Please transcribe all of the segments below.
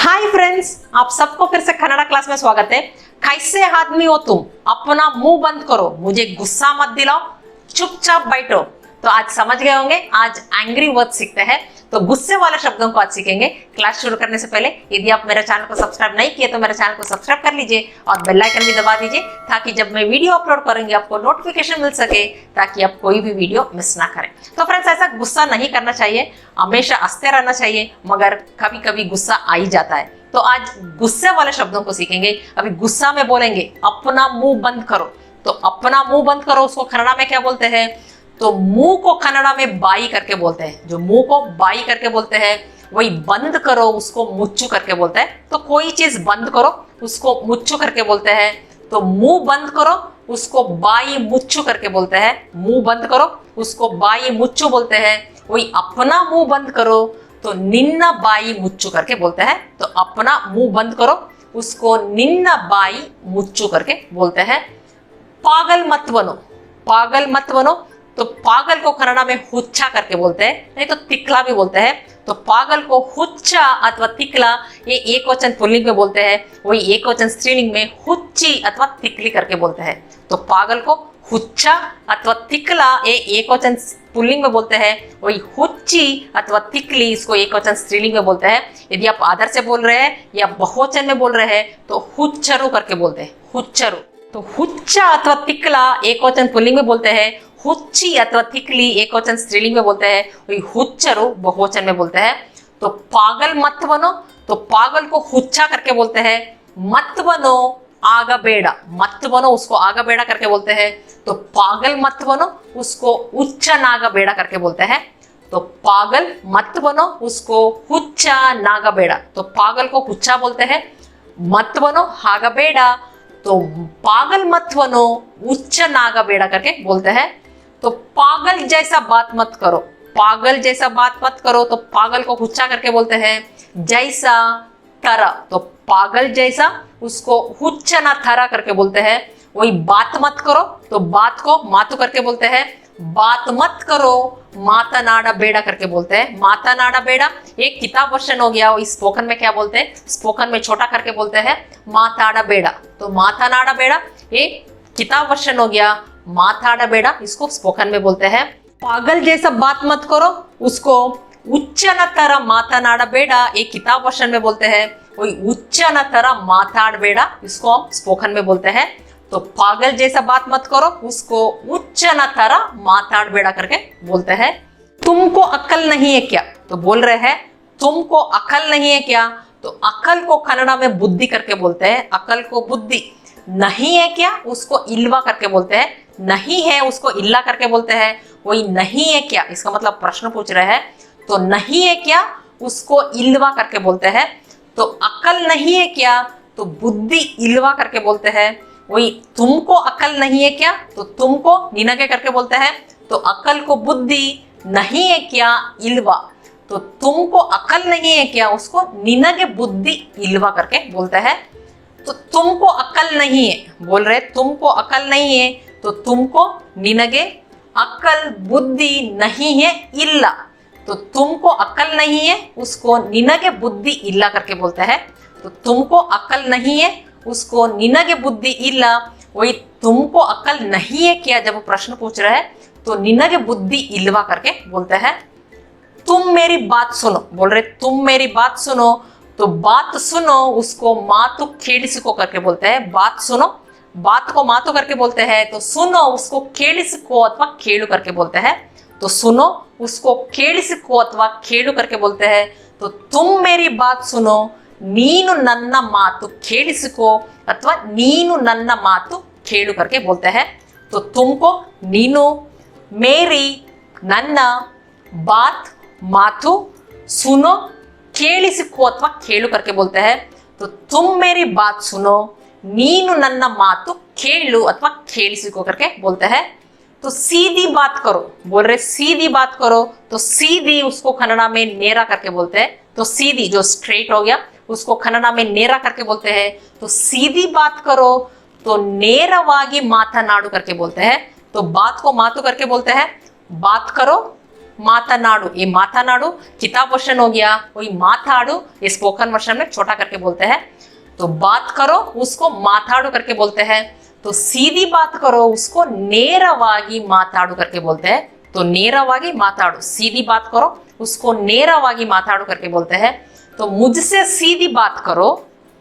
Hi friends, आप सबको फिर से कन्नड़ा क्लास में स्वागत है। कैसे आदमी हो तुम? अपना मुंह बंद करो, मुझे गुस्सा मत दिलाओ, चुपचाप बैठो। तो आज समझ गए होंगे, आज एंग्री वर्ड सीखते हैं। तो गुस्से वाले शब्दों को आज सीखेंगे। क्लास शुरू करने से पहले यदि आप मेरे चैनल को सब्सक्राइब नहीं किए तो मेरे चैनल को सब्सक्राइब कर लीजिए और बेल आइकन भी दबा दीजिए, ताकि जब मैं वीडियो अपलोड करूंगी आपको नोटिफिकेशन मिल सके, ताकि आप कोई भी वीडियो मिस ना करें। तो फ्रेंड्स, ऐसा गुस्सा नहीं करना चाहिए, हमेशा हंसते रहना चाहिए, मगर कभी कभी गुस्सा आ ही जाता है। तो आज गुस्से वाले शब्दों को सीखेंगे। अभी गुस्सा में बोलेंगे अपना मुंह बंद करो। तो अपना मुंह बंद करो उसको कन्नड़ा में क्या बोलते हैं? तो मुंह को कन्नड़ा में बाई करके बोलते हैं। जो मुंह को बाई करके बोलते हैं वही बंद करो उसको मुच्चू करके बोलते हैं। तो कोई चीज बंद करो उसको मुच्चू करके बोलते हैं। तो मुंह बंद करो उसको बाई मुच्चू करके बोलते हैं। मुंह बंद करो उसको बाई मुच्चू बोलते हैं। वही अपना मुंह बंद करो तो निन्ना बाई मुच्चू करके बोलते हैं। तो अपना मुंह बंद करो उसको निन्ना बाई मुच्चू करके बोलते हैं। पागल मत बनो, पागल मत बनो। तो पागल को कन्नड़ा में हुच्चा करके बोलते हैं, नहीं तो तिकला भी बोलते हैं। तो पागल को हुच्चा अथवा तिकला ये एक वचन पुल्लिंग में बोलते हैं, वही एक वचन स्त्रीलिंग में हुच्ची अथवा तिकली करके बोलते हैं। तो पागल को हुच्चा अथवा तिकला ये एक वचन पुल्लिंग में बोलते हैं, वही हुच्ची अथवा तिकली इसको एक वचन स्त्रीलिंग में बोलते हैं। यदि आप आदर से बोल रहे हैं या बहुवचन में बोल रहे हैं तो हुच्चरू करके बोलते हैं, हुच्चरू। तो हुच्चा अथवा तिकला एक वचन पुल्लिंग में बोलते हैं, हुच्ची अथवा तिकली एक वचन स्त्रीलिंग में बोलते हैं, वही हुच्चरू बहुवचन में बोलते हैं। तो पागल मत बनो, तो पागल को हुच्चा करके बोलते हैं। मत बनो आगा बेड़ा, मत बनो उसको आगा बेड़ा करके बोलते हैं। तो पागल मत बनो उसको उच्चा नागा बेड़ा करके बोलते हैं। तो पागल मत बनो उसको हुच्चा नागा बेड़ा। तो पागल को हुच्चा बोलते हैं, मत बनो आगा बेड़ा। तो पागल मत बनो उच्च नागा बेड़ा करके बोलते हैं। तो पागल जैसा बात मत करो, पागल जैसा बात मत करो। तो पागल को हुच्चा करके बोलते हैं जैसा तरह। तो पागल जैसा उसको हुच्चा ना थरा करके बोलते हैं। वही बात मत करो तो बात को मातु करके बोलते हैं। बात मत करो माता नाड़ा बेड़ा करके बोलते हैं। माता नाड़ा बेड़ा एक किताब वर्षन हो गया। इस स्पोकन में क्या बोलते हैं? स्पोकन में छोटा करके बोलते हैं माताड़ा बेड़ा। तो माता नाड़ा बेड़ा एक किताब वर्षन हो गया, माताड़ा बेड़ा इसको स्पोकन में बोलते हैं। पागल जैसा बात मत करो उसको उच्चन तरह माता नाड़ा बेड़ा एक किताब वर्षन में बोलते हैं, वही उच्चन तरह माताड़ बेड़ा इसको हम स्पोकन में बोलते हैं। तो पागल जैसा बात मत करो उसको उच्चन तरह माताड़ बेड़ा करके बोलते हैं। तुमको अक्ल नहीं है क्या? तो बोल रहे हैं तुमको अकल नहीं है क्या? तो अकल को कन्नड़ा में बुद्धि करके बोलते हैं। अकल को बुद्धि। नहीं है क्या उसको इल्वा करके बोलते हैं। नहीं है उसको इल्ला करके बोलते हैं। वही नहीं है क्या इसका मतलब प्रश्न पूछ रहे हैं। तो नहीं है क्या उसको इल्वा करके बोलते हैं। तो अकल नहीं है क्या तो बुद्धि इल्वा करके बोलते हैं। वही तुमको अकल नहीं है क्या तो तुमको निनगे करके बोलते हैं। तो अकल को बुद्धि नहीं है क्या इल्वा। तो तुमको अकल नहीं है क्या उसको निनगे बुद्धि इल्वा करके बोलते हैं। तो तुमको अकल नहीं है, बोल रहे तुमको अकल नहीं है तो तुमको निनगे अकल बुद्धि नहीं है इल्ला। तो तुमको अकल नहीं है उसको निनगे बुद्धि इल्ला करके बोलते हैं। तो तुमको अकल नहीं है उसको निनगे बुद्धि इल्ला। वही तुमको अकल नहीं है क्या जब प्रश्न पूछ रहे हैं तो निनगे बुद्धि इल्वा करके बोलते हैं। तुम मेरी बात सुनो, बोल रहे तुम मेरी बात सुनो। तो बात सुनो उसको मातु खेड़िसको करके बोलते हैं। बात सुनो, बात को मातु करके बोलते हैं। तो सुनो उसको खेड़िसको अथवा खेड़ू करके बोलते हैं। तो सुनो उसको खेड़िसको अथवा खेड़ू करके बोलते हैं। तो तुम मेरी बात सुनो, नीनु नन्ना मातु खेड़िसको अथवा नीनु नन्ना मातु खेड़ू करके बोलते हैं। तो तुमको नीनु मेरी नन्ना बात मातु सुनो ಕೇಳಿಸಿಕೋ अथवा खेलू करके बोलते हैं। तो तुम मेरी बात सुनो, नीनु नन्ना मातु खेलू अथवा खेलिसिको करके बोलते हैं। तो सीधी बात करो, बोल रहे सीधी बात करो। तो सीधी उसको कन्नड़ा में नेरा करके बोलते हैं। तो सीधी जो स्ट्रेट हो गया उसको कन्नड़ा में नेरा करके बोलते हैं। तो सीधी बात करो तो ನೇರವಾಗಿ ಮಾತನಾಡು करके बोलते हैं। तो बात को मातु करके बोलते हैं। बात करो मातनाडु, ये मातनाडु किताब वर्षन हो गया। वही माताडु ये स्पोकन वर्षन में छोटा करके बोलते हैं। तो बात करो उसको माताडु करके बोलते हैं। तो सीधी बात करो उसको ನೇರವಾಗಿ ಮಾತಾಡು करके बोलते हैं। तो ನೇರವಾಗಿ ಮಾತಾಡು, सीधी बात करो उसको ನೇರವಾಗಿ ಮಾತಾಡು करके बोलते हैं। तो मुझसे सीधी बात करो,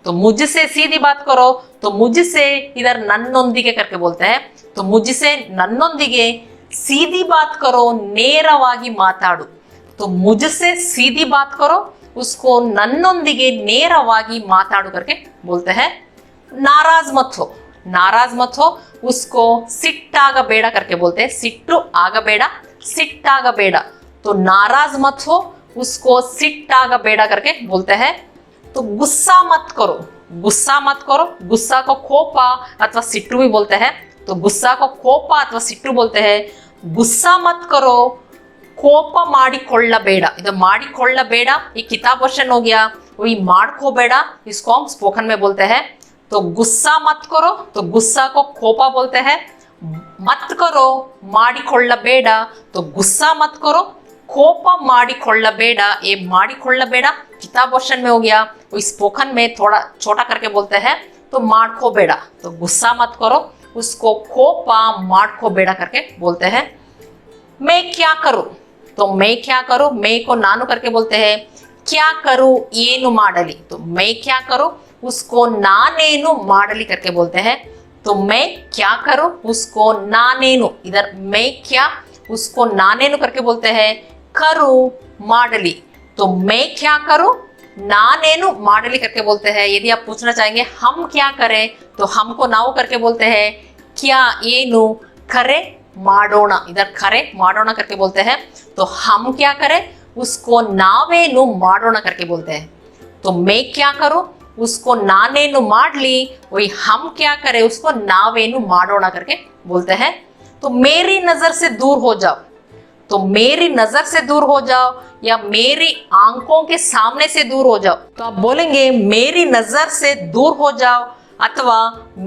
तो मुझसे सीधी बात करो, तो मुझसे इधर नन्नೊಂದಿಗೆ करके बोलते हैं। तो मुझसे नन्नೊಂದಿಗೆ सीधी बात करो ನೇರವಾಗಿ ಮಾತಾಡು। तो मुझसे सीधी बात करो उसको नन्नೊಂದಿಗೆ ನೇರವಾಗಿ ಮಾತಾಡು करके बोलते हैं। नाराज मत हो, नाराज मत हो उसको सिट्टागಬೇಡ करके बोलते हैं। सिट्टು ಆಗಬೇಡ, सिट्टागಬೇಡ। तो नाराज मत हो उसको सिट्टागಬೇಡ करके बोलते हैं। तो गुस्सा मत करो, गुस्सा मत करो, गुस्सा को ಕೋಪ अथवा सिट्टು भी बोलते हैं। तो गुस्सा को ಕೋಪ अथवा सिट्टु बोलते हैं। गुस्सा मत करो ಕೋಪ ಮಾಡಿಕೊಳ್ಳಬೇಡ, ಇದು ಮಾಡಿಕೊಳ್ಳಬೇಡ ये किताब वर्षन हो गया। वही ಮಾಡ್ಕೋಬೇಡ इसको हम स्पोकन में बोलते हैं। तो गुस्सा मत करो, तो गुस्सा को ಕೋಪ बोलते हैं। मत करो ಮಾಡಿಕೊಳ್ಳಬೇಡ, तो गुस्सा मत करो ಕೋಪ ಮಾಡಿಕೊಳ್ಳಬೇಡ ये ಮಾಡಿಕೊಳ್ಳಬೇಡ किताब वर्षन में हो गया। वही स्पोकन में थोड़ा छोटा करके बोलते हैं। तो ಮಾಡ್ಕೋಬೇಡ, तो गुस्सा मत करो उसको ಕೋಪ ಮಾಡ್ಕೋಬೇಡ करके बोलते हैं। मैं क्या करूं, तो मैं क्या करूं, मैं को नानु करके बोलते हैं। क्या करूं ಏನು ಮಾಡಲಿ, तो मैं क्या करूं उसको ನಾನೇನು ಮಾಡಲಿ करके बोलते हैं। तो मैं क्या करूं उसको ನಾನೇನು, इधर मैं क्या उसको ನಾನೇನು करके बोलते हैं। करूं ಮಾಡಲಿ, तो मैं क्या करूं ನಾನೇನು ಮಾಡಲಿ करके बोलते हैं। यदि आप पूछना चाहेंगे हम क्या करें, तो हमको ನಾವು करके बोलते हैं। क्या ಏನು करे ಮಾಡೋಣ, इधर करे ಮಾಡೋಣ करके बोलते हैं। तो हम क्या करें उसको ನಾವೇನು ಮಾಡೋಣ करके बोलते हैं। तो मैं क्या करूं उसको ನಾನೇನು ಮಾಡಲಿ, वही हम क्या करें उसको ನಾವೇನು ಮಾಡೋಣ करके बोलते हैं। तो मेरी नजर से दूर हो जाओ, तो मेरी नजर से दूर हो जाओ या मेरी आंखों के सामने से दूर हो जाओ। तो आप बोलेंगे मेरी नजर से दूर हो जाओ अथवा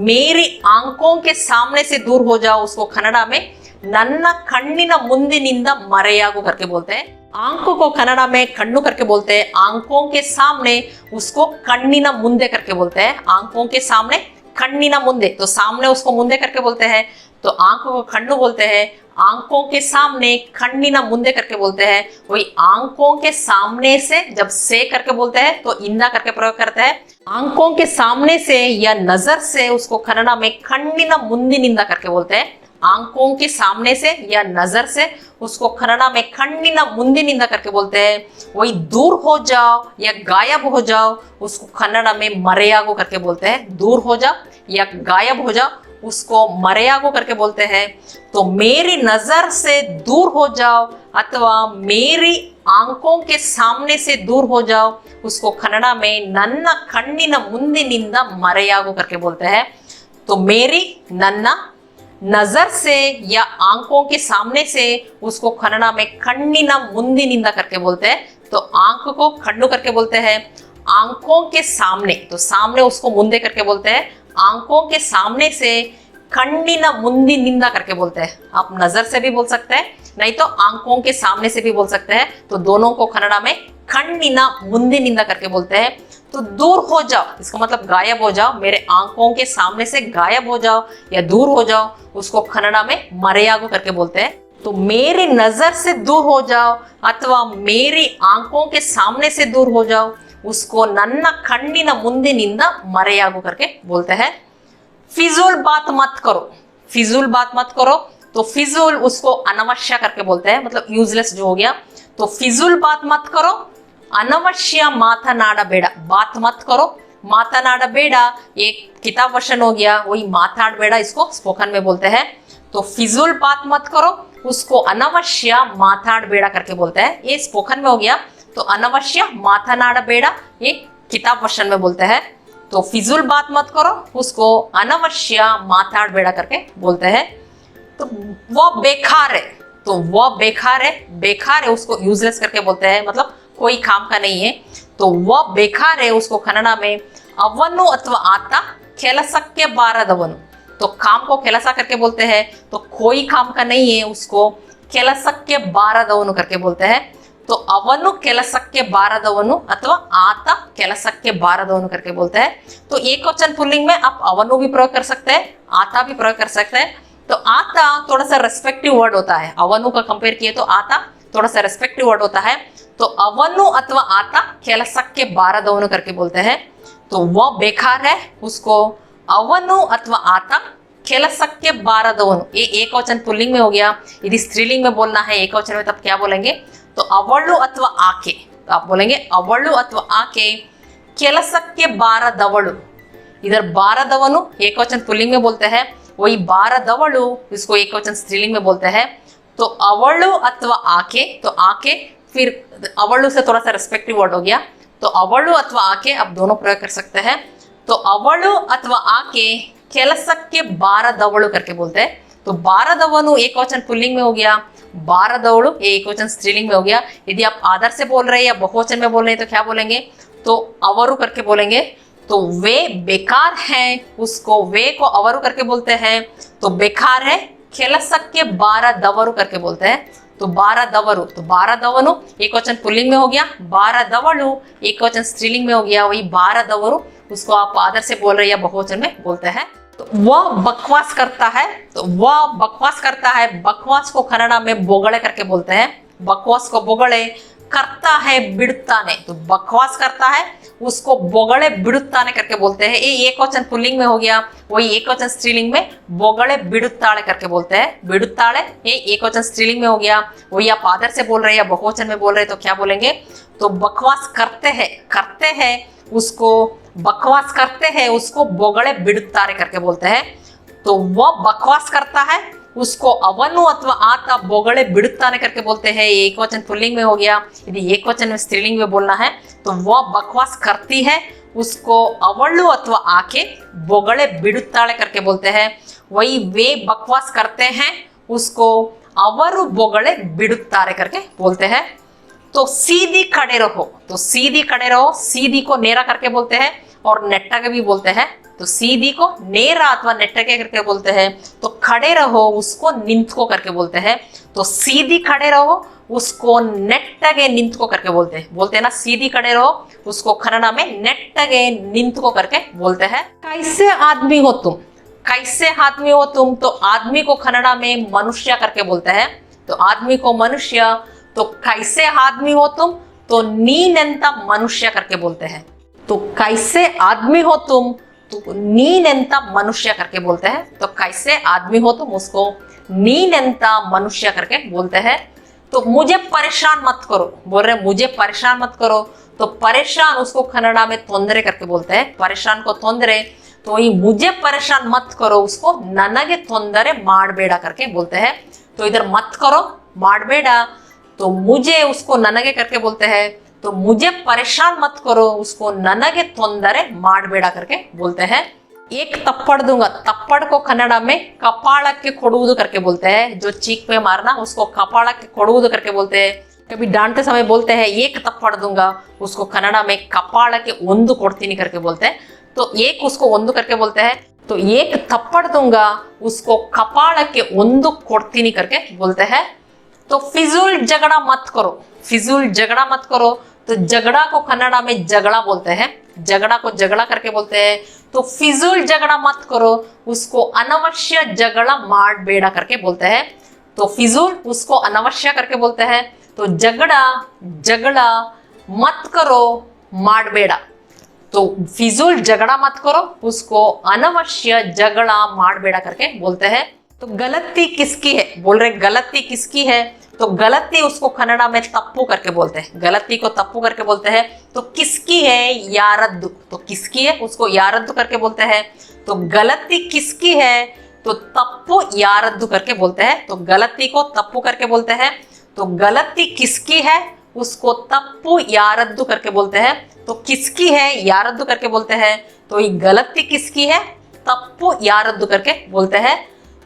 मेरी आंखों के सामने से दूर हो जाओ, उसको कन्नड़ में ನನ್ನ ಕಣ್ಣಿನ ಮುಂದಿನಿಂದ ಮರೆಯಾಗು करके बोलते हैं। आंखों को कन्नड़ में कण्णु करके बोलते हैं। आंखों के सामने उसको कण्ಣಿನ ಮುಂದೆ करके बोलते हैं। आंखों के सामने कण्ಣಿನ ಮುಂದೆ, तो सामने उसको ಮುಂದೆ करके बोलते हैं। तो आंखों को कण्णु बोलते हैं। आंखों के सामने कण्ಣಿನ ಮುಂದೆ करके बोलते हैं। वही आंखों के सामने से जब से करके बोलते हैं तो इंदा करके प्रयोग करते हैं। आंखों के सामने से या नजर से उसको कन्नड़ में ಕಣ್ಣಿನ ಮುಂದಿನಿಂದ करके बोलते हैं। आंखों के सामने से या नजर से उसको कन्नड़ में ಕಣ್ಣಿನ ಮುಂದಿನಿಂದ करके बोलते हैं। वही दूर हो जाओ या गायब हो जाओ उसको कन्नड़ में ಮರೆಯಾಗು करके बोलते हैं। दूर हो जाओ या गायब हो जाओ उसको मरेयागो करके बोलते हैं। तो मेरी नजर से दूर हो जाओ अथवा मेरी आंखों के सामने से दूर हो जाओ उसको कन्नड़ में ನನ್ನ ಕಣ್ಣಿನ ಮುಂದಿನಿಂದ ಮರೆಯಾಗು करके बोलते हैं। तो मेरी नन्ना नजर से या आंखों के सामने से उसको कन्नड़ में ಕಣ್ಣಿನ ಮುಂದಿನಿಂದ करके बोलते हैं। तो आंख को ಕಣ್ಣು करके बोलते हैं। आंखों के सामने, तो सामने उसको ಮುಂದೆ करके बोलते हैं। आंखों के सामने से ಕಣ್ಣಿನ ಮುಂದಿನಿಂದ करके बोलते हैं। आप नजर से भी बोल सकते हैं, नहीं तो आंखों के सामने से भी बोल सकते हैं। तो दोनों को कन्नड़ में ಕಣ್ಣಿನ ಮುಂದಿನಿಂದ करके बोलते हैं। तो दूर हो जाओ इसका मतलब गायब हो जाओ, मेरे आंखों के सामने से गायब हो जाओ या दूर हो जाओ उसको कन्नड़ में मರೆಯಾಗು करके बोलते हैं। तो मेरी नजर से दूर हो जाओ अथवा मेरी आंखों के सामने से दूर हो जाओ उसको ನನ್ನ ಕಣ್ಣಿನ ಮುಂದಿನಿಂದ ಮರೆಯಾಗು करके बोलते हैं। फिजूल बात मत करो, फिजूल बात मत करो, तो फिजूल उसको अनावश्यक करके बोलते हैं, मतलब यूजलेस जो हो गया। तो फिजूल बात मत करो, अनावश्य ಮಾತನಾಡಬೇಡ, बात मत करो ಮಾತನಾಡಬೇಡ एक किताब वर्षन हो गया। वही ಮಾತಾಡಬೇಡ इसको स्पोकन में बोलते हैं। तो फिजूल बात मत करो उसको अनावश्य ಮಾತಾಡಬೇಡ करके बोलते हैं। ये स्पोकन में हो गया। तो अनावश्य ಮಾತನಾಡಬೇಡ ये किताब वर्षन में बोलते हैं। तो फिजूल बात मत करो उसको अनावश्य ಮಾತಾಡಬೇಡ करके बोलते हैं। तो वो बेकार है, तो वो बेकार है, बेकार है उसको यूजलेस करके बोलते हैं, मतलब कोई काम का नहीं है। तो वो बेकार है उसको कन्नड़ में ಅವನು अथवा ಆತ ಕೆಲಸಕ್ಕೆ ಬಾರದವನು, तो काम को ಕೆಲಸ करके बोलते हैं। तो कोई काम का नहीं है उसको ಕೆಲಸಕ್ಕೆ ಬಾರದವನು करके बोलते हैं। तो ಅವನು ಕೆಲಸಕ್ಕೆ ಬಾರದವನು अथवा आता ಕೆಲಸಕ್ಕೆ ಬಾರದವನು करके बोलते हैं। तो एक वचन पुल्लिंग में आप ಅವನು भी प्रयोग कर सकते हैं, आता भी प्रयोग कर सकते हैं। तो आता थोड़ा सा रेस्पेक्टिव वर्ड होता है, ಅವನು का कंपेयर किए तो आता थोड़ा सा रेस्पेक्टिव वर्ड होता है। तो ಅವನು अथवा आता ಕೆಲಸಕ್ಕೆ ಬಾರದವನು करके बोलते हैं। तो वह बेकार है, उसको ಅವನು अथवा आता ಕೆಲಸಕ್ಕೆ ಬಾರದವನು, ये एक वचन पुल्लिंग में हो गया। यदि स्त्रीलिंग में बोलना है एक वचन में तब क्या बोलेंगे? तो ಅವಳು अथवा आके, तो आप बोलेंगे ಅವಳು अथवा आके ಕೆಲಸಕ್ಕೆ ಬಾರದವಳು। इधर बारदवनु एक वचन पुल्लिंग में बोलते हैं, वही बारदवಳು इसको एक वचन स्त्रीलिंग में बोलते हैं। तो ಅವಳು अथवा आके, तो आके फिर ಅವಳು से थोड़ा सा रेस्पेक्टिव वर्ड हो गया। तो ಅವಳು अथवा आके आप दोनों प्रयोग कर सकते हैं। तो ಅವಳು अथवा आके ಕೆಲಸಕ್ಕೆ ಬಾರದವಳು करके बोलते हैं। तो बारदवनु एक वचन पुल्लिंग में हो गया, बारदवಳು एक वचन स्त्रीलिंग में हो गया। यदि आप आदर से बोल रहे हैं या बहुवचन में बोल रहे हैं तो क्या बोलेंगे? तो ಅವರು करके बोलेंगे। तो वे बेकार हैं, उसको वे को ಅವರು करके बोलते हैं। तो बेकार है ಕೆಲಸಕ್ಕೆ ಬಾರದವರು करके बोलते हैं। तो ಬಾರದವರು, तो ಬಾರದವನು एक वचन पुल्लिंग में हो गया, ಬಾರದವಳು एक वचन स्त्रीलिंग में हो गया। वही ಬಾರದವರು उसको आप आदर से बोल रहे हैं या बहुवचन में बोलते हैं। तो वह बकवास करता है, तो वह बकवास करता है, बकवास को कन्नड़ा में बोगड़े करके बोलते हैं। बकवास को बोगड़े करता है बिड़ुत्ताने, तो बकवास करता है उसको बोगड़े बिड़ुत्ताने करके बोलते हैं। ये एक वचन पुल्लिंग में हो गया, वही एक वचन स्त्रीलिंग में बोगड़े बिड़ुत्ताड़े करके बोलते हैं। बिड़ुत्ताड़े ये एक वचन स्त्रीलिंग में हो गया। वही आप आदर से बोल रहे हैं या बहुवचन में बोल रहे हैं तो क्या बोलेंगे? तो बकवास करते हैं उसको, बकवास करते हैं उसको बोगड़े बिड़ुत्तारे करके बोलते हैं। तो वह बकवास करता है उसको ಅವನು अथवा आता बोगड़े बिड़ुत्ताने करके बोलते हैं। एक वचन पुल्लिंग में हो गया। यदि एक वचन में स्त्रीलिंग में बोलना है तो वह बकवास करती है उसको ಅವಳು अथवा आके बोगड़े बिड़ुत्ताಳೆ करके बोलते हैं। वही वे बकवास करते हैं उसको ಅವರು बोगड़े बिड़ुत्तारे करके बोलते हैं। तो सीधी खड़े रहो, तो सीधी खड़े रहो, सीधी को नेरा करके बोलते हैं और नेट्टगे भी बोलते हैं। तो सीधी को नेरा अथवा नेट्टगे करके बोलते हैं। तो खड़े रहो उसको निंत्को करके बोलते हैं। तो सीधी खड़े रहो उसको नेट्टगे निंत्को करके बोलते हैं ना, सीधी खड़े रहो उसको कन्नड़ा में नेट्टगे निंत्को करके बोलते हैं। कैसे आदमी हो तुम, कैसे आदमी हो तुम, तो आदमी को कन्नड़ा में मनुष्य करके बोलते हैं। तो आदमी को मनुष्य, तो कैसे आदमी हो तुम, तो नीनेंत मनुष्य करके बोलते हैं। तो कैसे आदमी हो तुम, तो नीनेंत मनुष्य करके बोलते हैं। तो कैसे आदमी हो तुम उसको नीनेंत मनुष्य करके बोलते हैं। तो मुझे परेशान मत करो, बोल रहे मुझे परेशान मत करो, तो परेशान उसको कन्नड़ा में ತೊಂದರೆ करके बोलते हैं। परेशान को ತೊಂದರೆ, तो ये मुझे परेशान मत करो उसको ನನಗೆ ತೊಂದರೆ ಮಾಡಬೇಡ करके बोलते हैं। तो इधर मत करो ಮಾಡಬೇಡ, तो मुझे उसको ನನಗೆ करके बोलते हैं। तो मुझे परेशान मत करो उसको ನನಗೆ ತೊಂದರೆ ಮಾಡಬೇಡ करके बोलते हैं। एक थप्पड़ दूंगा, थप्पड़ को कन्नड़ा में कपाळಕ್ಕೆ ಕೊಡುವುದು करके बोलते हैं। जो चीख पे मारना उसको कपाळಕ್ಕೆ ಕೊಡುವುದು करके बोलते हैं। कभी डांटते समय बोलते हैं एक थप्पड़ दूंगा, उसको कन्नड़ा में कपाळಕ್ಕೆ ಒಂದು ಕೊಡ್ತೀನಿ करके बोलते हैं। तो एक उसको ಒಂದು करके बोलते हैं। तो एक थप्पड़ दूंगा उसको कपाळಕ್ಕೆ ಒಂದು ಕೊಡ್ತೀನಿ करके बोलते हैं। तो फिजूल झगड़ा मत करो, फिजूल झगड़ा मत करो, तो झगड़ा को कन्नड़ा में झगड़ा बोलते हैं। झगड़ा को झगड़ा करके बोलते हैं। तो फिजूल झगड़ा मत करो उसको अनवश्य झगड़ा ಮಾಡಬೇಡ करके बोलते हैं। तो फिजूल उसको अनवश्य करके बोलते हैं। तो झगड़ा झगड़ा मत करो ಮಾಡಬೇಡ, तो फिजूल झगड़ा मत करो उसको अनवश्य झगड़ा ಮಾಡಬೇಡ करके बोलते हैं। तो गलती किसकी है, बोल रहे गलती किसकी है, तो गलती उसको कन्नड़ा में तप्पू करके बोलते हैं। गलती को तप्पू करके बोलते हैं। तो किसकी है, यारद्दु, तो किसकी है उसको यारद्दु करके बोलते हैं। तो गलती किसकी है, तो तप्पू यारद्दु करके बोलते हैं। तो गलती को तप्पू करके बोलते हैं। तो गलती किसकी है उसको तप्पू यारद्दु करके बोलते हैं। तो किसकी है यारद्दु करके बोलते हैं। तो ये गलती किसकी है, तप्पू यारद्दु करके बोलते हैं।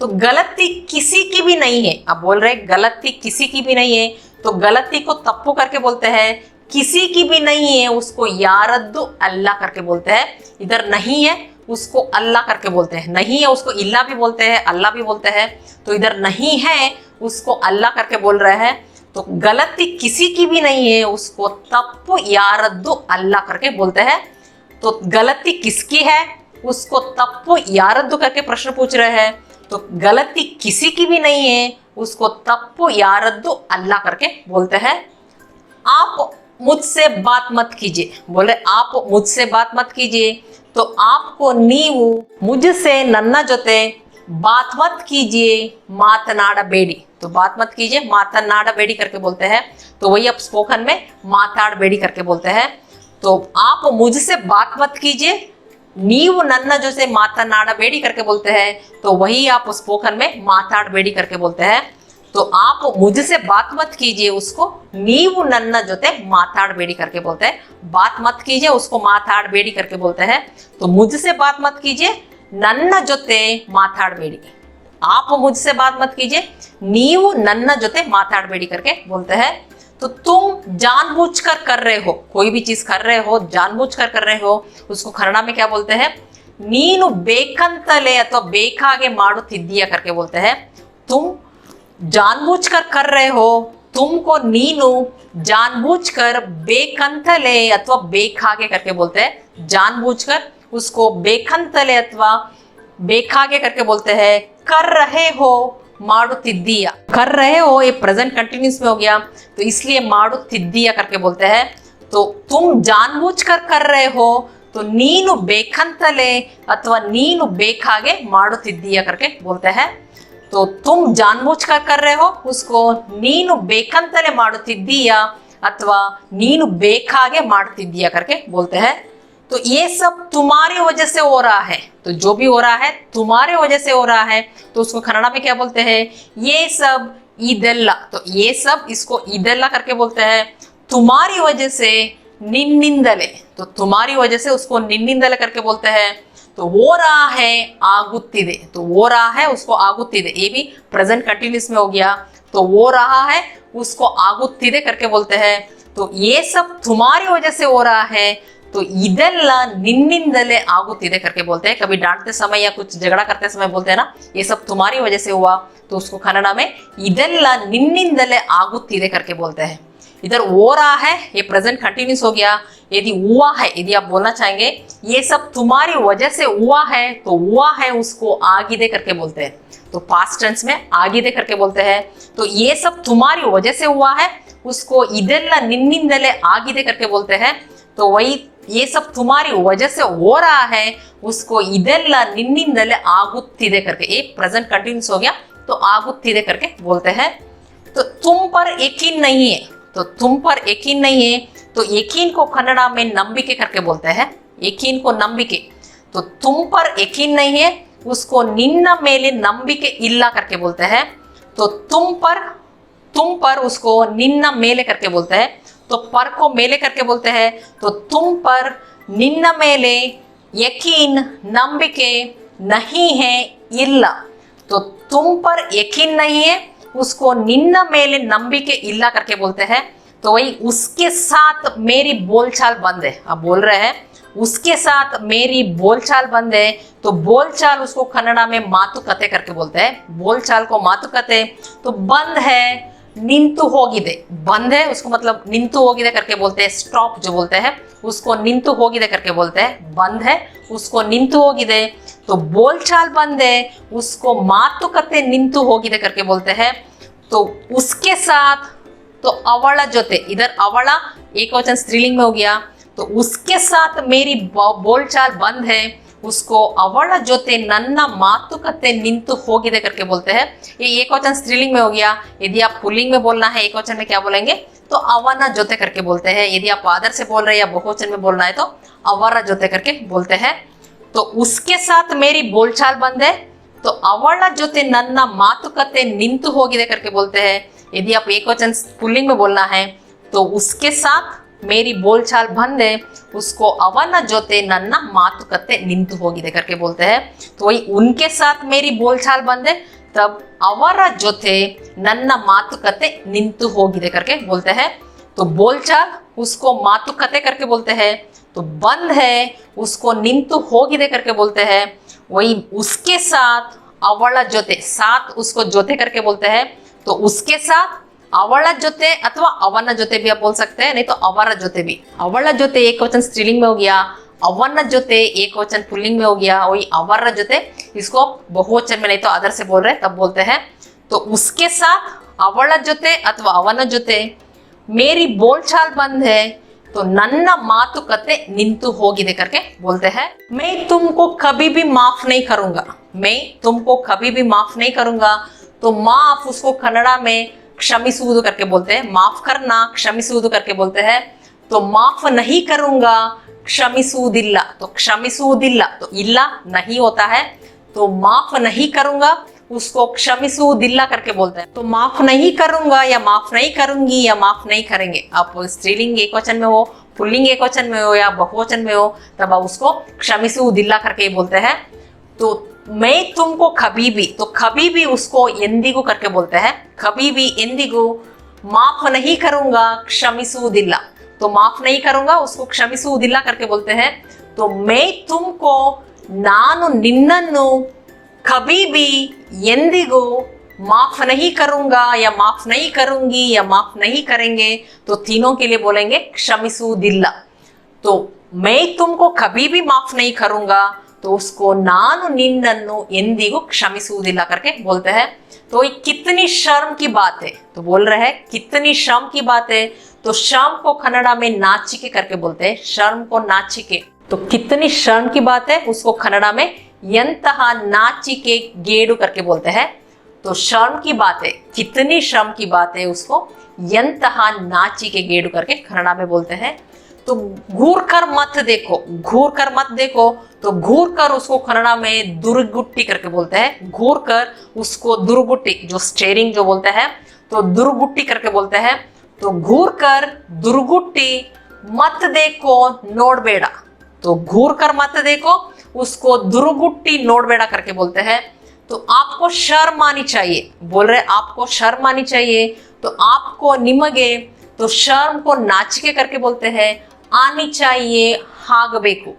तो गलती किसी की भी नहीं है, अब बोल रहे गलती किसी की भी नहीं है, तो गलती को तप्पू करके बोलते हैं। किसी की भी नहीं है उसको यारद्दु अल्लाह करके बोलते हैं। इधर नहीं है उसको अल्लाह करके बोलते हैं, नहीं है उसको इल्ला भी बोलते हैं, अल्लाह भी बोलते हैं। तो इधर नहीं है उसको अल्लाह करके बोल रहे हैं। तो गलती किसी की भी नहीं है उसको तप्पु यारद्दु अल्लाह करके बोलते हैं। तो गलती किसकी है उसको तप्पु यारद्दु करके प्रश्न पूछ रहे हैं। तो गलती किसी की भी नहीं है उसको तप्पु यारद्दु अल्लाह करके बोलते हैं। आप मुझसे बात मत कीजिए, बोले आप मुझसे बात मत कीजिए। तो आपको नीवु मुझसे नन्ना जोते बात मत कीजिए मातनाडबेडी। तो बात मत कीजिए मातनाडबेडी करके बोलते हैं। तो वही आप स्पोकन में माताडबेडी करके बोलते हैं। तो आप मुझसे बात मत कीजिए, नीवु नन्ना जोसे मातनाडबेडी करके बोलते हैं। तो वही आप स्पोकन में माताडबेडी करके बोलते हैं। तो आप मुझसे बात मत कीजिए उसको नीवु नन्ना जोते माताडबेडी करके बोलते हैं। बात मत कीजिए उसको माताडबेडी करके बोलते हैं। तो मुझसे बात मत कीजिए नन्ना जोते माताडबेडी। आप मुझसे बात मत कीजिए नीवु नन्ना जोते माताडबेडी करके बोलते हैं। तो तुम जानबूझकर कर रहे हो, कोई भी चीज कर रहे हो जानबूझकर कर रहे हो, उसको कन्नड़ में क्या बोलते हैं, नीनु बेकंतले अथवा बेकागे माडुत्तिದ್ದೀಯ करके बोलते हैं। तुम जानबूझकर कर रहे हो, तुमको नीनु जानबूझकर बेकंतले अथवा बेकागे करके बोलते हैं। जानबूझकर उसको बेकंतले अथवा बेकागे करके बोलते हैं। कर रहे हो माडुत्तिದ್ದೀಯ, कर रहे हो ये प्रेजेंट कंटिन्यूस में हो गया तो इसलिए माडुत्तिದ್ದೀಯ करके बोलते हैं। तो तुम जानबूझकर कर रहे हो तो नीनु बेकंतले अथवा नीनु बेकागे माडुत्तिದ್ದೀಯ करके बोलते हैं। तो तुम जानबूझकर कर रहे हो उसको नीनु बेकंतले माडुत्तिದ್ದೀಯ अथवा नीनु बेकागे माडुत्तिದ್ದೀಯ करके बोलते हैं। तो ये सब तुम्हारी वजह से हो रहा है। तो जो भी हो रहा है तुम्हारे वजह से हो रहा है तो उसको कन्नड़ में क्या बोलते हैं, ये सब इदेल्ला। तो ये सब इसको इदेल्ला करके बोलते हैं। तुम्हारी वजह से निन्निंदले, तो तुम्हारी वजह से उसको निन्निंदले करके बोलते हैं। तो हो रहा है आगुत्तिदे, तो हो रहा है उसको आगुत्तिदे, ये भी प्रेजेंट कंटिन्यूस में हो गया। तो हो रहा है उसको आगुत्तिदे करके बोलते हैं। तो ये सब तुम्हारी वजह से हो रहा है तो ಇದೆಲ್ಲ ನಿನ್ನಿಂದಲೇ ಆಗುತ್ತಿದೆ करके बोलते हैं। कभी डांटते समय या कुछ झगड़ा करते समय बोलते हैं ना, ये सब तुम्हारी वजह से हुआ, तो उसको कन्नड़ में ಇದೆಲ್ಲ ನಿನ್ನಿಂದಲೇ ಆಗುತ್ತಿದೆ करके बोलते हैं। इधर हो रहा है ये प्रेजेंट कंटिन्यूस हो गया। यदि हुआ है, यदि आप बोलना चाहेंगे ये सब तुम्हारी वजह से हुआ है तो हुआ है उसको आगिदे करके बोलते हैं। तो पास्ट टेंस में आगिदे करके बोलते हैं। तो ये सब तुम्हारी वजह से हुआ है उसको ಇದೆಲ್ಲ ನಿನ್ನಿಂದಲೇ ಆಗಿದೆ करके बोलते हैं। तो वही ये सब तुम्हारी वजह से हो रहा है उसको ಇದೆಲ್ಲ ನಿನ್ನಿಂದಲೇ ಆಗುತ್ತಿದೆ करके, ये प्रेजेंट कंटिन्यूस हो गया तो आगुत्तिದೆ करके बोलते हैं। तो तुम पर यकीन नहीं है, तो तुम पर यकीन नहीं है तो यकीन को कन्नड़ में नंबिके करके बोलते हैं। यकीन को नंबिके, तो तुम पर यकीन नहीं है उसको निन्न मेले नंबिके इल्ला करके बोलते हैं। तो तुम पर उसको निन्न मेले करके बोलते हैं। तो पर को मेले करके बोलते हैं। तो तुम पर निन्न मेले यकीन नंबिके नहीं है इल्ला। तो तुम पर यकीन नहीं है उसको निन्न मेले नंबिके इल्ला करके बोलते हैं। तो वही उसके साथ मेरी बोलचाल बंद है, अब बोल रहे हैं उसके साथ मेरी बोलचाल बंद है। तो बोलचाल उसको कन्नड़ में मातुकते करके बोलते हैं। बोलचाल को मातुकते, तो बंद है निंतु होगिदे, बंद है उसको मतलब निंतु होगिदे करके बोलते हैं। स्टॉप जो बोलते हैं उसको निंतु होगिदे करके बोलते हैं। बंद है उसको निंतु होगिदे। तो बोलचाल बंद है उसको मातुकते निंतु होगिदे करके बोलते हैं। तो उसके साथ, तो अवला जोते, इधर अवला एक वचन स्त्रीलिंग में हो गया। तो उसके साथ मेरी बोलचाल बंद है उसको अवಳ जोते नन्ना मातुकते निंतु होगिदे करके बोलते हैं। ये एक वचन स्त्रीलिंग में हो गया। यदि आप पुल्लिंग में बोलना है एक वचन में क्या बोलेंगे, तो अवना जोते करके बोलते हैं। यदि आप आदर से बोल रहे हैं या बहुवचन में बोलना है तो अवरा जोते करके बोलते हैं। तो उसके साथ मेरी बोलचाल बंद है तो अवಳ जोते नन्ना मातुकते निंतु होगिदे करके बोलते हैं। यदि आप एक वचन पुल्लिंग में बोलना है तो उसके साथ मेरी बोलचाल बंद है उसको अवना जोते नन्ना मातुकते निंतु होगिदे करके बोलते हैं। तो वही उनके साथ मेरी बोलचाल बंद है तब अवरा जोते नन्ना मातुकते निंतु होगिदे करके बोलते हैं। तो बोलचाल उसको मातुकते करके बोलते हैं। तो बंद है उसको निंतु होगिदे करके बोलते हैं। वही उसके साथ अवಳ जोते, साथ उसको जोते करके बोलते हैं। तो उसके साथ अवಳ जोते अथवा अवन जोते भी आप बोल सकते हैं, नहीं तो अवर जोते भी। अवಳ जोते एक वचन स्त्रीलिंग में हो गया, अवन जोते एक वचन पुल्लिंग में हो गया, वही अवर जोते इसको बहुवचन में नहीं तो अदर से बोल रहे तब बोलते हैं। तो उसके साथ अवಳ जोते अथवा अवन जोते मेरी बोलचाल बंद है, तो नन्ना मातुकते निंतु होगिदे करके बोलते हैं। मैं तुमको कभी भी माफ नहीं करूंगा, मैं तुमको कभी भी माफ नहीं करूंगा। तो माफ उसको कन्नड़ा में क्षमिसुವುದು करके बोलते हैं, माफ करना क्षमिसुವುದು करके बोलते हैं। तो माफ नहीं करूंगा क्षमिसुವುದಿಲ್ಲ, तो क्षमिसुವುದಿಲ್ಲ तो इल्ला नहीं होता है, तो माफ नहीं करूंगा उसको क्षमिसुವುದಿಲ್ಲ करके बोलते हैं। तो माफ नहीं करूंगा या माफ नहीं करूंगी या माफ नहीं करेंगे, आप स्त्रीलिंग एक वचन में हो, पुल्लिंग एक वचन में हो या बहुवचन में हो, तब आप उसको क्षमिसुವುದಿಲ್ಲ करके बोलते हैं। तो मैं तुमको कभी भी, तो कभी भी उसको ಎಂದಿಗೂ करके बोलते हैं, कभी भी ಎಂದಿಗೂ माफ नहीं करूंगा क्षमिसुವುದಿಲ್ಲ, तो माफ नहीं करूंगा उसको क्षमिसुವುದಿಲ್ಲ करके बोलते हैं। तो मैं तुमको, ನಾನು ನಿನ್ನನ್ನು कभी भी ಎಂದಿಗೂ माफ नहीं करूंगा या माफ नहीं करूंगी या माफ नहीं करेंगे, तो तीनों के लिए बोलेंगे क्षमिसुವುದಿಲ್ಲ। तो मैं तुमको कभी भी माफ नहीं करूंगा, तो उसको ನಾನು ನಿನ್ನನ್ನು ಎಂದಿಗೂ क्षमिसुವುदिಲ್ಲ करके बोलते हैं। तो ये कितनी शर्म की बात है, तो बोल रहे हैं कितनी शर्म की बात है। तो शर्म को कन्नड़ा में नाचिके करके बोलते हैं, शर्म को नाचिके। तो कितनी शर्म की बात है उसको कन्नड़ा में ಎಂತಹ नाचिके गेडु करके बोलते हैं। तो शर्म की बात है, कितनी शर्म की बात है उसको ಎಂತಹ नाचिके गेडु करके कन्नड़ा में बोलते हैं। तो घूर कर मत देखो, घूर कर मत देखो, तो घूर कर उसको कन्नड़ा में दुर्गुट्टी करके बोलते हैं। घूर कर उसको दुर्गुट्टी, जो स्टेरिंग जो बोलते हैं, तो दुर्गुट्टी करके बोलते हैं। तो घूर कर दुर्गुट्टी मत देखो नोडबेड़ा, तो घूर कर मत देखो उसको दुर्गुट्टी नोडबेड़ा करके बोलते हैं। तो आपको शर्म आनी चाहिए, बोल रहे आपको शर्म आनी चाहिए, तो आपको निಮಗೆ, तो शर्म को नाचिके करके बोलते हैं, आनी चाहिए ಆಗಬೇಕು।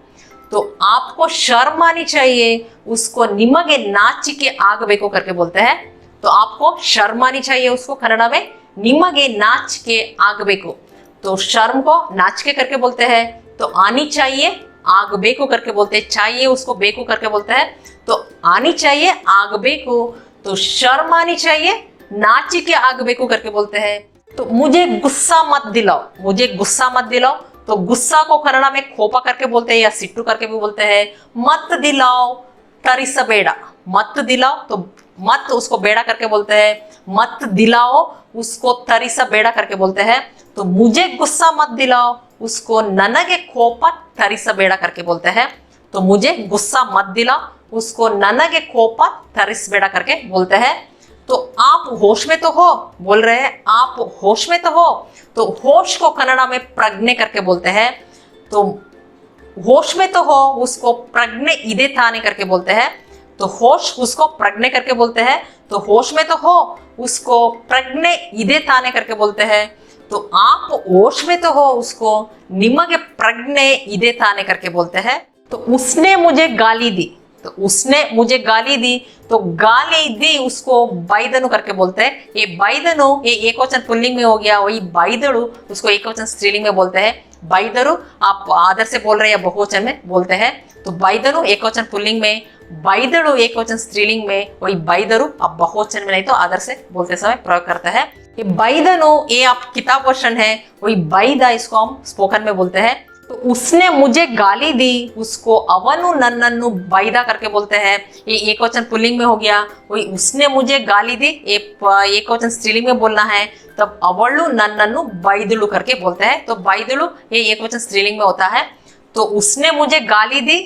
तो आपको शर्म आनी चाहिए उसको निಮಗೆ नाचिके ಆಗಬೇಕು करके बोलते हैं। तो आपको शर्म आनी चाहिए उसको कन्नड़ा में निಮಗೆ नाचिके ಆಗಬೇಕು। तो शर्म को नाचिके करके बोलते हैं, तो आनी चाहिए ಆಗಬೇಕು करके बोलते हैं, चाहिए उसको बेकू करके बोलते हैं। तो आनी चाहिए ಆಗಬೇಕು, तो शर्म आनी चाहिए नाचिके ಆಗಬೇಕು करके बोलते हैं। तो मुझे गुस्सा मत दिलाओ, मुझे गुस्सा मत दिलाओ, तो गुस्सा को कन्नड़ा में खोपा करके बोलते हैं या सिट्टू करके भी बोलते हैं। मत दिलाओ तरिसಬೇಡ, मत दिलाओ, तो मत उसको बेड़ा करके बोलते हैं, मत दिलाओ उसको तरिसಬೇಡ करके बोलते हैं। तो मुझे गुस्सा मत दिलाओ उसको ನನಗೆ ಕೋಪ ತರಿಸಬೇಡ करके बोलते हैं। तो मुझे गुस्सा मत दिलाओ उसको ನನಗೆ ಕೋಪ ತರಿಸಬೇಡ करके बोलते हैं। तो आप होश में तो हो, बोल रहे हैं आप होश में तो हो, तो होश को कन्नड़ा में प्रज्ञे करके बोलते हैं। तो होश में तो हो उसको प्रज्ञे इदे ताने करके बोलते हैं। तो होश उसको प्रज्ञे करके बोलते हैं, तो होश में तो हो उसको प्रज्ञे इदे ताने करके बोलते हैं। तो आप होश में तो हो उसको निಮಗೆ प्रज्ञे इदे ताने करके बोलते हैं। तो उसने मुझे गाली दी, तो उसने मुझे गाली दी, तो गाली दी उसको ಬೈದನು करके बोलते हैं। ये ಬೈದನು ये एक वचन पुल्लिंग में हो गया, वही ಬೈದಳು उसको एक वचन स्त्रीलिंग में बोलते हैं। ಬೈದರು आप आदर से बोल रहे हैं या बहुवचन में बोलते हैं। तो ಬೈದನು एक वचन पुल्लिंग में, ಬೈದಳು एक वचन स्त्रीलिंग में, वही ಬೈದರು आप बहुवचन में नहीं तो आदर से बोलते समय प्रयोग करते हैं। ये ಬೈದನು ये आप किताब वर्षन है, वही ಬೈದ इसको हम स्पोकन में बोलते हैं। तो उसने मुझे गाली दी उसको ಅವನು ನನ್ನನ್ನು ಬೈದ करके बोलते हैं। ये एक वचन पुल्लिंग में हो गया, वही उसने मुझे गाली दी एक वचन स्त्रीलिंग में बोलना है, तब ಅವಳು ನನ್ನನ್ನು ಬೈದಳು करके बोलते हैं। तो ಬೈದಳು ये एक वचन स्त्रीलिंग में होता है। तो उसने मुझे गाली दी,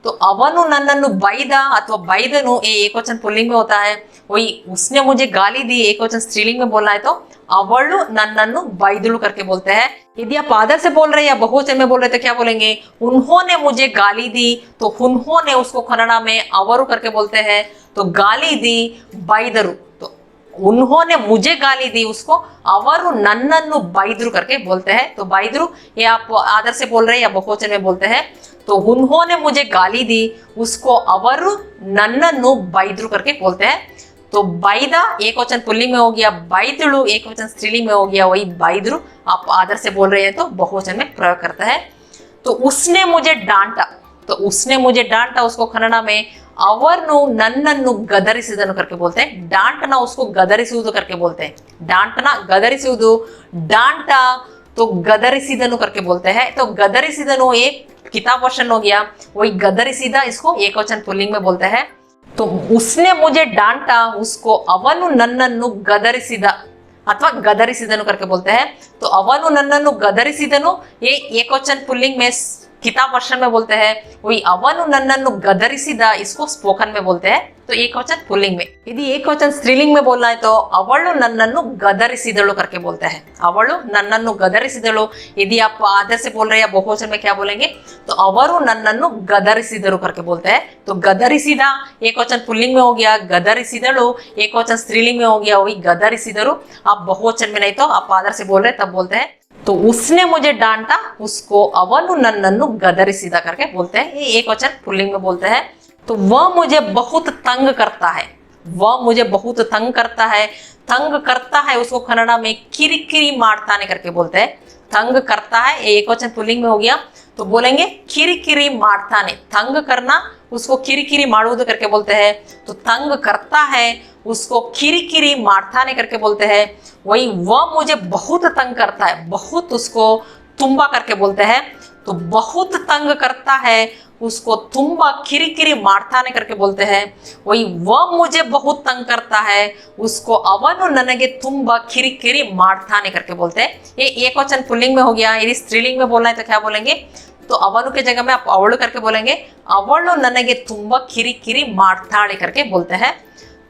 तो ಅವನು ನನ್ನನ್ನು ಬೈದ अथवा ಬೈದನು ये एक वचन पुल्लिंग में होता है, वही उसने मुझे गाली दी एक वचन स्त्रीलिंग में बोलना है, तो ಅವಳು ನನ್ನನ್ನು ಬೈದಳು करके बोलते हैं। यदि आप आदर से बोल रहे हैं या बहुवचन में बोल रहे हैं तो क्या बोलेंगे, उन्होंने मुझे गाली दी, तो उन्होंने उसको कन्नड़ा में ಅವರು करके बोलते हैं। तो गाली दी ಬೈದರು, तो उन्होंने मुझे गाली दी उसको अवरु नन्नन्नु बैद्रु करके बोलते हैं। तो बैद्रु ये आप आदर से बोल रहे हैं या बहुवचन में बोलते हैं। तो उन्होंने मुझे गाली दी उसको अवरु नन्नन्नु बैद्रु करके बोलते हैं। तो बैदा एक वचन पुल्लिंग में हो गया, बैदुलु एक वचन स्त्रीलिंग में हो गया, वही बैद्रु आप आदर से बोल रहे हैं तो बहुवचन में प्रयोग करता है। तो उसने मुझे डांटा, तो उसने मुझे डांटा उसको कन्नड़ में अवर्नु नन्नन्नु गदरिसिदनु करके बोलते हैं। डांटना उसको गदरिसुವುದು करके बोलते हैं। डांटना गदरिसुವುದು, डांटा तो गदरिसिदनु करके बोलते हैं। तो गदरिसिदनु एक किताब वर्षन हो गया, वही गदरिसिदा इसको एक वचन पुल्लिंग में बोलते हैं। तो उसने मुझे डांटा उसको अवनु नन्नन्नु गदरिसिदा अथवा गदरिसिदनु करके बोलते हैं। तो अवनु नन्नन्नु गदरिसिदनु ये एक वचन पुल्लिंग में किताब वर्षन में बोलते हैं, वही अवनु नन्नन्नु गदरिसिदा इसको स्पोकन में बोलते हैं। तो एक वचन पुल्लिंग में। यदि एक वचन स्त्रीलिंग में बोलना है तो अवळु नन्नन्नु गदरिसिदಳು करके बोलते हैं। अवळु नन्नन्नु गदरिसिदಳು। यदि आप आदर से बोल रहे हैं या बहुवचन में क्या बोलेंगे तो अवरु नन्नन्नु गदरिसिदಳು करके बोलते हैं। तो गदरिसिदा एक वचन पुल्लिंग में हो गया, गदरिसिदಳು एक वचन स्त्रीलिंग में हो गया, वही गदरिसिदರು। आप बहुवचन में नहीं तो आप आदर से बोल रहे तब बोलते हैं। तो उसने मुझे डांटा उसको अवनु नन्नन्नु गदरिसिदा करके बोलते हैं। ये एक वचन पुल्लिंग में बोलते हैं। तो वह मुझे बहुत तंग करता है, वह मुझे बहुत तंग करता है। तंग करता है उसको कन्नड़ में किरिकिरी मार्ताने करके बोलते हैं। तंग करता है ये एक वचन पुल्लिंग में हो गया, तो बोलेंगे किरिकिरी मार्ताने। तंग करना उसको किरिकिरी मारुವುದು करके बोलते हैं। तो तंग करता है उसको किरिकिरी मार्ताने करके बोलते हैं। वही वह मुझे बहुत तंग करता है, बहुत उसको तुम्बा करके बोलते हैं। तो बहुत तंग करता है उसको तुम्बा किरिकिरी मार्ताने करके बोलते हैं। वही वह मुझे बहुत तंग करता है उसको अवनु ननगे तुम्बा किरिकिरी मार्ताने करके बोलते हैं। ये एक वचन पुल्लिंग में हो गया। यदि स्त्रीलिंग में बोलना है तो क्या बोलेंगे तो अवनु के जगह में आप अवळु करके बोलेंगे। अवळु ननगे तुम्बा किरिकिरी मार्ताळे करके बोलते हैं।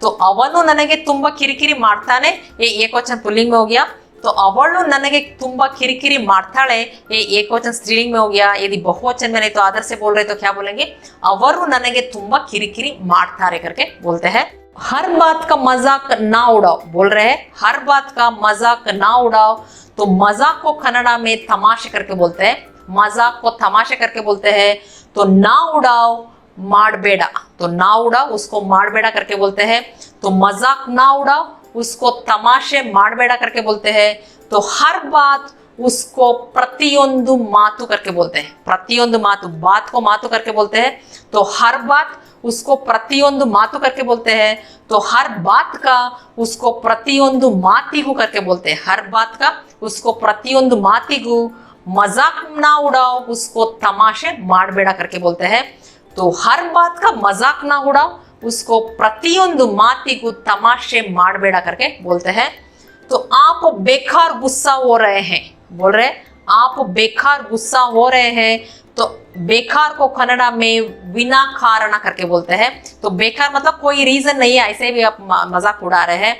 तो अवनु ननगे तुम्बा किरिकिरी मार्ताने ये एक वचन पुल्लिंग में हो गया। तो अवळु ननगे तुम्बा किरिकिरी मार्ताळे ये एक वचन स्त्रीलिंग में हो गया। यदि बहुवचन में नहीं तो आदर से बोल रहे तो क्या बोलेंगे अवरु ननगे तुम्बा किरिकिरी मार्तारे करके बोलते हैं। हर बात का मजाक ना उड़ाओ बोल रहे हैं। हर बात का मजाक ना उड़ाओ। तो मजाक को कन्नड़ में तमाशे करके बोलते हैं। मजाक को तमाशे करके बोलते हैं। तो ना उड़ाओ मारबेड़ा, तो ना उड़ाओ उसको मारबेड़ा करके बोलते हैं। तो मजाक ना उड़ाओ उसको तमाशे मारबेड़ा करके बोलते हैं। तो हर बात उसको प्रतियೊಂದು मातु करके बोलते हैं। प्रतियೊಂದು मातु, बात को मातु करके बोलते हैं। तो हर बात उसको प्रतियೊಂದು मातु करके बोलते हैं। तो हर बात का उसको प्रतियೊಂದು मातिगु करके बोलते हैं। हर बात का उसको प्रतियೊಂದು मातिगु। मजाक ना उड़ाओ उसको तमाशे मारबेड़ा करके बोलते हैं। तो हर बात का मजाक ना उड़ाओ उसको प्रतियೊಂದು मातिगु तमाशे मारबेड़ा करके बोलते हैं। तो आप बेकार गुस्सा हो रहे हैं बोल रहे आप बेकार गुस्सा हो रहे हैं। तो बेकार को कन्नड़ में बिना कारण करके बोलते हैं। तो बेकार मतलब कोई रीजन नहीं है, ऐसे भी आप मजाक उड़ा रहे हैं।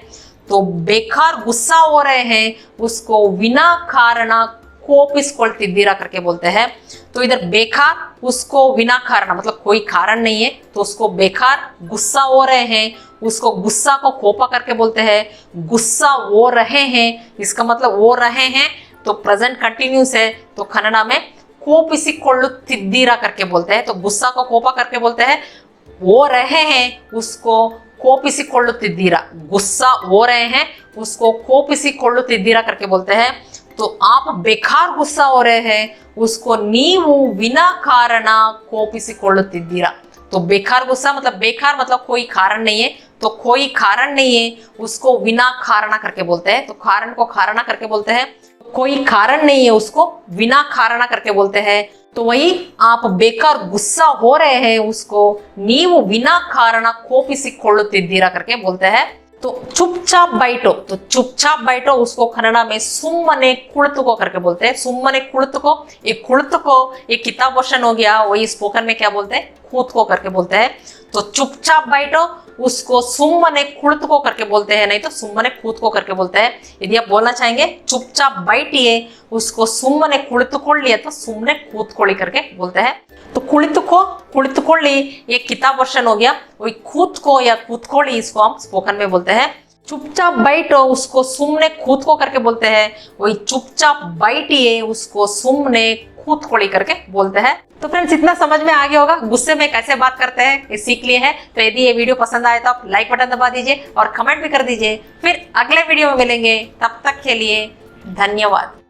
तो बेकार गुस्सा हो रहे हैं उसको बिना कारण कोपिस्ಕೊಳ್ತಿದ್ದೀರಾ करके बोलते हैं। तो इधर बेकार उसको बिना कारण मतलब कोई कारण नहीं है तो उसको बेकार गुस्सा हो रहे हैं उसको गुस्सा को कोपा करके बोलते हैं। गुस्सा हो रहे हैं इसका मतलब हो रहे हैं तो प्रेजेंट कंटिन्यूस है। तो कन्नड़ में कोपिಸಿಕೊಳ್ಳುತ್ತಿದ್ದೀರಾ करके बोलते हैं। तो गुस्सा को कोपा करके बोलते हैं। हो रहे हैं उसको कोपिಸಿಕೊಳ್ಳುತ್ತಿದ್ದೀರಾ, गुस्सा हो रहे हैं उसको कोपिಸಿಕೊಳ್ಳುತ್ತಿದ್ದೀರಾ करके बोलते हैं। तो आप बेकार गुस्सा हो रहे हैं उसको नीवु बिना कारण कोपिಸಿಕೊಳ್ಳುತ್ತಿದ್ದೀರಾ। तो बेकार गुस्सा मतलब बेकार मतलब कोई कारण नहीं है। तो कोई कारण नहीं है उसको बिना कारण करके बोलते हैं। तो कारण को कारण करके बोलते हैं। कोई कारण नहीं है उसको बिना कारण करके बोलते हैं। तो वही आप बेकार गुस्सा हो रहे हैं उसको नीवु बिना कारण कोपिಸಿಕೊಳ್ಳುತ್ತಿದ್ದೀರಾ करके बोलते हैं। तो चुपचाप बैठो, तो चुपचाप बैठो उसको कन्नड़ में सुम्मने कुಳಿತುಕೋ करके बोलते हैं। सुम्मने कुಳಿತುಕೋ, ये कुಳಿತುಕೋ ये किताब वर्षन हो गया, वही स्पोकन में क्या बोलते हैं कूदको करके बोलते हैं। तो चुपचाप बैठो उसको सुम्मने कुಳಿತುಕೋ करके बोलते हैं, नहीं तो सुम्मने कूदको करके बोलते हैं। यदि आप बोलना चाहेंगे चुपचाप बैठिए उसको सुम्मने कुಳಿತುಕೊಳ್ಳಿ अथवा सुम्मने कूदಕೊಳ್ಳಿ करके बोलते हैं। तो कुಳಿತುಕೋ कुಳಿತುಕೊಳ್ಳಿ ये किताब वर्षन हो गया, वही कूदको या कूदಕೊಳ್ಳಿ इसको हम स्पोकन में बोलते हैं। चुपचाप बैठो उसको सुमने खुद को करके बोलते हैं, वही चुपचाप बैठिए उसको सुमने खुद को करके बोलते हैं। तो फ्रेंड्स इतना समझ में आ गया होगा गुस्से में कैसे बात करते हैं, ये सीख लिए हैं। तो यदि ये वीडियो पसंद आए तो आप लाइक बटन दबा दीजिए और कमेंट भी कर दीजिए। फिर अगले वीडियो में मिलेंगे, तब तक के लिए धन्यवाद।